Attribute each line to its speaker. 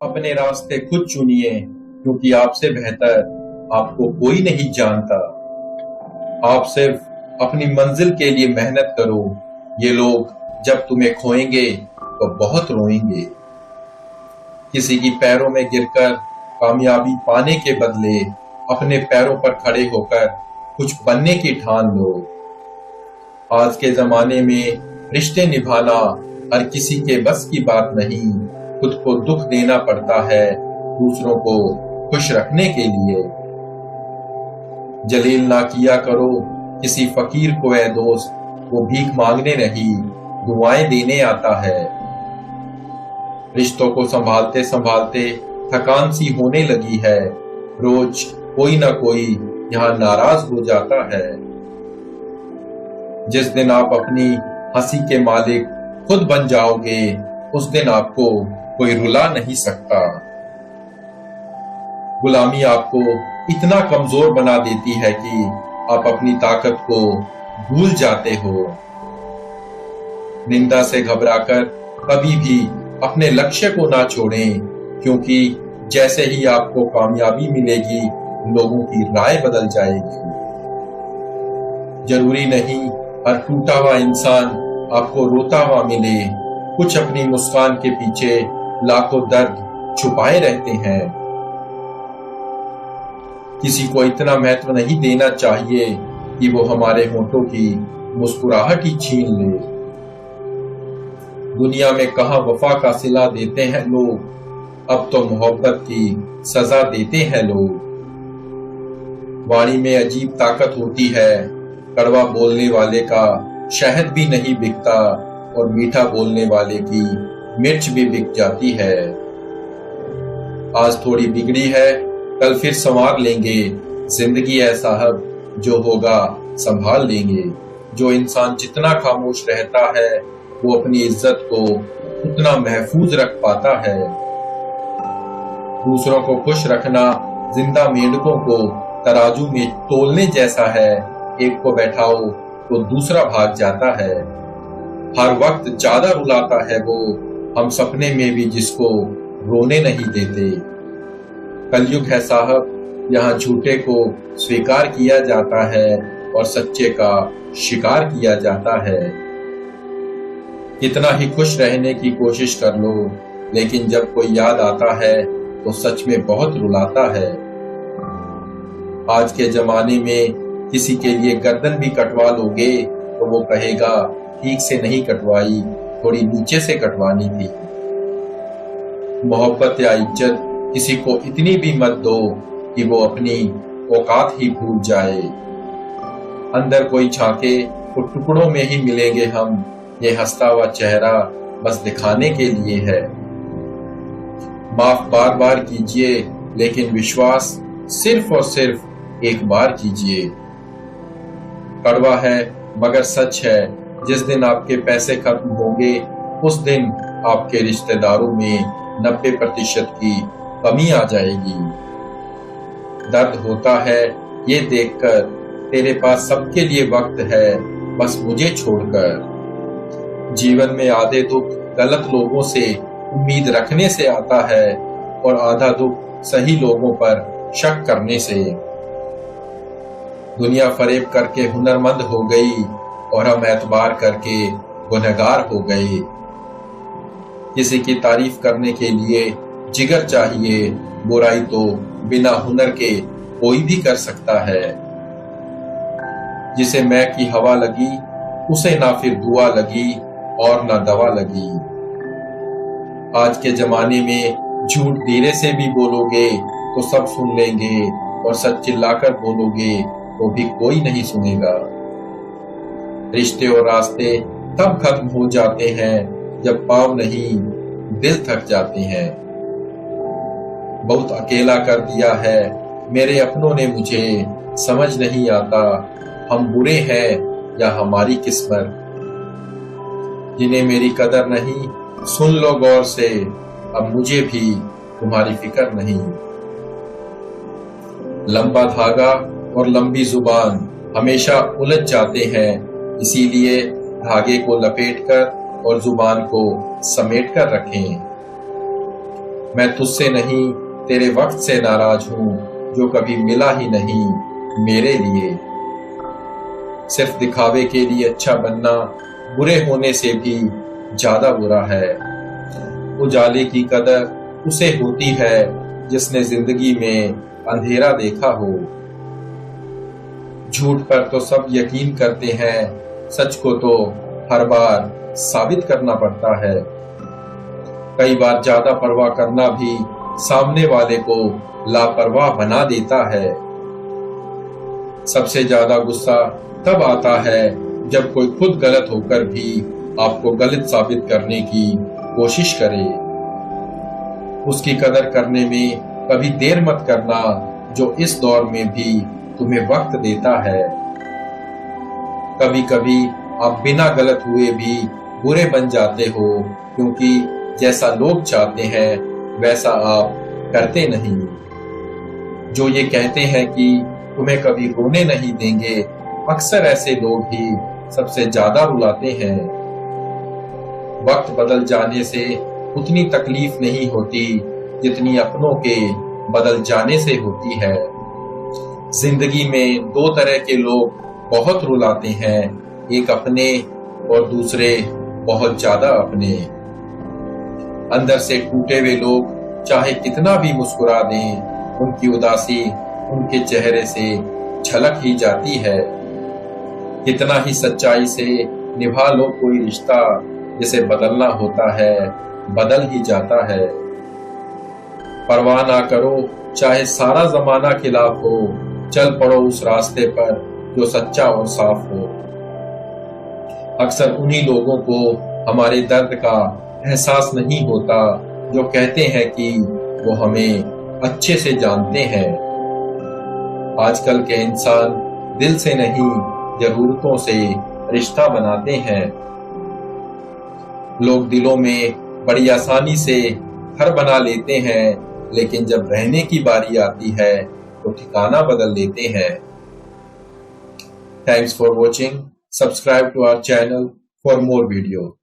Speaker 1: अपने रास्ते खुद चुनिए, क्योंकि आपसे बेहतर आपको कोई नहीं जानता। आप सिर्फ अपनी मंजिल के लिए मेहनत करो। ये लोग जब तुम्हें खोएंगे तो बहुत रोएंगे। किसी की पैरों में गिरकर कामयाबी पाने के बदले अपने पैरों पर खड़े होकर कुछ बनने की ठान लो। आज के जमाने में रिश्ते निभाना हर किसी के बस की बात नहीं। खुद को दुख देना पड़ता है दूसरों को खुश रखने के लिए। जलील ना किया करो किसी फकीर को ऐ दोस्त, वो भीख मांगने नहीं दुआएं देने आता है। रिश्तों को संभालते संभालते थकान सी होने लगी है। रोज कोई ना कोई यहाँ नाराज हो जाता है। जिस दिन आप अपनी हंसी के मालिक खुद बन जाओगे, उस दिन आपको कोई रुला नहीं सकता। गुलामी आपको इतना कमजोर बना देती है कि आप अपनी ताकत को भूल जाते हो। निंदा से घबराकर कभी भी अपने लक्ष्य को ना छोड़ें, क्योंकि जैसे ही आपको कामयाबी मिलेगी, लोगों की राय बदल जाएगी। जरूरी नहीं हर टूटा हुआ इंसान आपको रोता हुआ मिले। कुछ अपनी मुस्कान के पीछे लाखों दर्द छुपाए रहते हैं। किसी को इतना महत्व नहीं देना चाहिए कि वो हमारे होठों की मुस्कुराहट ही छीन ले। दुनिया में कहां वफा का सिला देते हैं लोग, अब तो मोहब्बत की सजा देते हैं लोग। वाणी में अजीब ताकत होती है, कड़वा बोलने वाले का शहद भी नहीं बिकता और मीठा बोलने वाले की मिर्च भी बिक जाती है। आज थोड़ी बिगड़ी है, कल फिर संवार लेंगे। जिंदगी है साहब, जो होगा संभाल लेंगे। जो इंसान जितना खामोश रहता है, वो अपनी इज्जत को उतना महफूज रख पाता है। दूसरों को खुश रखना जिंदा मेंढकों को तराजू में तोलने जैसा है। एक को बैठाओ तो दूसरा भाग जाता है। हर वक्त ज्यादा रुलाता है वो, हम सपने में भी जिसको रोने नहीं देते। कलयुग है साहब, यहाँ झूठे को स्वीकार किया जाता है और सच्चे का शिकार किया जाता है। कितना ही खुश रहने की कोशिश कर लो, लेकिन जब कोई याद आता है तो सच में बहुत रुलाता है। आज के जमाने में किसी के लिए गर्दन भी कटवा लोगे तो वो कहेगा ठीक से नहीं कटवाई, थोड़ी नीचे से कटवानी थी। मोहब्बत या इज्जत किसी को इतनी भी मत दो कि वो अपनी औकात ही भूल जाए। अंदर कोई झांके तो टुकड़ों में ही मिलेंगे हम। ये हंसता हुआ चेहरा बस दिखाने के लिए है। माफ बार बार कीजिए, लेकिन विश्वास सिर्फ और सिर्फ एक बार कीजिए। कड़वा है मगर सच है, जिस दिन आपके पैसे खत्म होंगे, उस दिन आपके रिश्तेदारों में 90% की कमी आ जाएगी। दर्द होता है ये देखकर तेरे पास सबके लिए वक्त है, बस मुझे छोड़कर। जीवन में आधे दुख गलत लोगों से उम्मीद रखने से आता है और आधा दुख सही लोगों पर शक करने से। दुनिया फरेब करके हुनरमंद हो गई और हम एतबार करके गुनहगार हो गए। किसी की तारीफ करने के लिए जिगर चाहिए, बुराई तो बिना हुनर के कोई भी कर सकता है। जिसे मैं की हवा लगी, उसे ना फिर दुआ लगी और ना दवा लगी। आज के जमाने में झूठ धीरे से भी बोलोगे तो सब सुन लेंगे, और सच चिल्लाकर बोलोगे तो भी कोई नहीं सुनेगा। रिश्ते और रास्ते तब खत्म हो जाते हैं जब पाँव नहीं दिल थक जाते हैं। बहुत अकेला कर दिया है मेरे अपनों ने मुझे, समझ नहीं आता हम बुरे हैं या हमारी किस्मत। जिन्हें मेरी कदर नहीं, सुन लो गौर से, अब मुझे भी तुम्हारी फिक्र नहीं। लंबा धागा और लंबी जुबान हमेशा उलझ जाते हैं, इसीलिए धागे को लपेटकर और जुबान को समेट कर रखें। मैं तुझसे नहीं तेरे वक्त से नाराज हूं जो कभी मिला ही नहीं मेरे लिए। सिर्फ दिखावे के लिए अच्छा बनना बुरे होने से भी ज्यादा बुरा है। उजाले की कदर उसे होती है जिसने जिंदगी में अंधेरा देखा हो। झूठ पर तो सब यकीन करते हैं, सच को तो हर बार साबित करना पड़ता है। कई बार ज्यादा परवाह करना भी सामने वाले को लापरवाह बना देता है। सबसे ज्यादा गुस्सा तब आता है जब कोई खुद गलत होकर भी आपको गलत साबित करने की कोशिश करे। उसकी कदर करने में कभी देर मत करना जो इस दौर में भी तुम्हें वक्त देता है। कभी कभी आप बिना गलत हुए भी बुरे बन जाते हो, क्योंकि जैसा लोग चाहते हैं वैसा आप करते नहीं। जो ये कहते हैं कि तुम्हें कभी रोने नहीं देंगे, अक्सर ऐसे लोग ही सबसे ज्यादा रुलाते हैं। वक्त बदल जाने से उतनी तकलीफ नहीं होती जितनी अपनों के बदल जाने से होती है। जिंदगी में दो तरह के लोग बहुत रुलाते हैं, एक अपने और दूसरे बहुत ज्यादा अपने। अंदर से टूटे हुए लोग चाहे कितना भी मुस्कुरा दें, उनकी उदासी उनके चेहरे से झलक ही जाती है। कितना ही सच्चाई से निभा लो कोई रिश्ता, जिसे बदलना होता है बदल ही जाता है। परवाह ना करो चाहे सारा जमाना खिलाफ हो, चल पड़ो उस रास्ते पर जो सच्चा और साफ हो। अक्सर उन्हीं लोगों को हमारे दर्द का एहसास नहीं होता जो कहते हैं कि वो हमें अच्छे से जानते हैं। आजकल के इंसान दिल से नहीं जरूरतों से रिश्ता बनाते हैं। लोग दिलों में बड़ी आसानी से घर बना लेते हैं, लेकिन जब रहने की बारी आती है तो ठिकाना बदल लेते हैं। Thanks for watching. Subscribe to our channel for more video.